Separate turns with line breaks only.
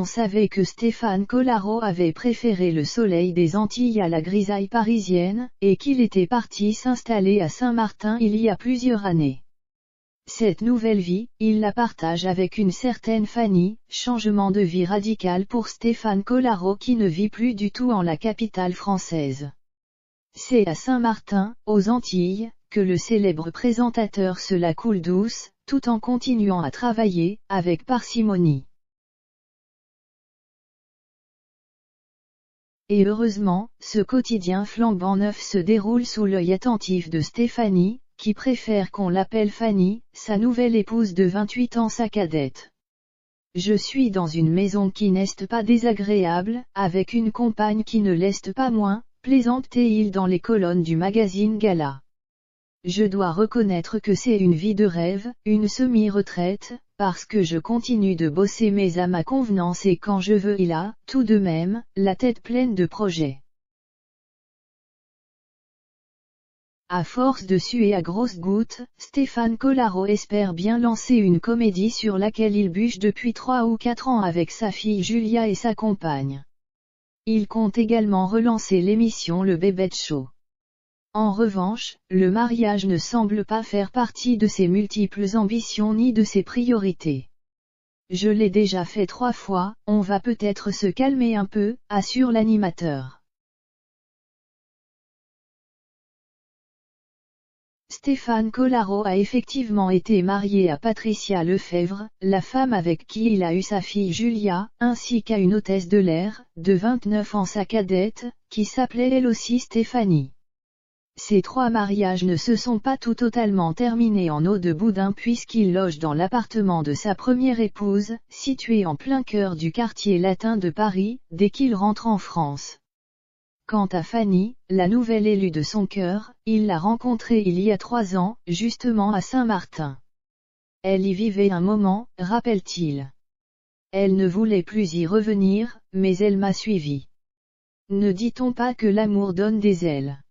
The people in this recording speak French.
savait que Stéphane Collaro avait préféré le soleil des Antilles à la grisaille parisienne, et qu'il était parti s'installer à Saint-Martin il y a plusieurs années. Cette nouvelle vie, il la partage avec une certaine Fanny, changement de vie radical pour Stéphane Collaro qui ne vit plus du tout en la capitale française. C'est à Saint-Martin, aux Antilles, que le célèbre présentateur se la coule douce, tout en continuant à travailler, avec parcimonie. Et heureusement, ce quotidien flambant neuf se déroule sous l'œil attentif de Stéphanie, qui préfère qu'on l'appelle Fanny, sa nouvelle épouse de 28 ans sa cadette. Je suis dans une maison qui n'est pas désagréable, avec une compagne qui ne l'est pas moins, plaisante-t-il dans les colonnes du magazine Gala. Je dois reconnaître que c'est une vie de rêve, une semi-retraite, parce que je continue de bosser mais à ma convenance et quand je veux il a, tout de même, la tête pleine de projets. À force de suer à grosses gouttes, Stéphane Collaro espère bien lancer une comédie sur laquelle il bûche depuis 3 ou 4 ans avec sa fille Julia et sa compagne. Il compte également relancer l'émission Le Bébête Show. En revanche, le mariage ne semble pas faire partie de ses multiples ambitions ni de ses priorités. Je l'ai déjà fait 3 fois, on va peut-être se calmer un peu, assure l'animateur. Stéphane Collaro a effectivement été marié à Patricia Lefebvre, la femme avec qui il a eu sa fille Julia, ainsi qu'à une hôtesse de l'air, de 29 ans sa cadette, qui s'appelait elle aussi Stéphanie. Ces 3 mariages ne se sont pas tout totalement terminés en eau de boudin puisqu'il loge dans l'appartement de sa première épouse, situé en plein cœur du quartier latin de Paris, dès qu'il rentre en France. Quant à Fanny, la nouvelle élue de son cœur, il l'a rencontrée il y a 3 ans, justement à Saint-Martin. Elle y vivait un moment, rappelle-t-il. Elle ne voulait plus y revenir, mais elle m'a suivi. Ne dit-on pas que l'amour donne des ailes ?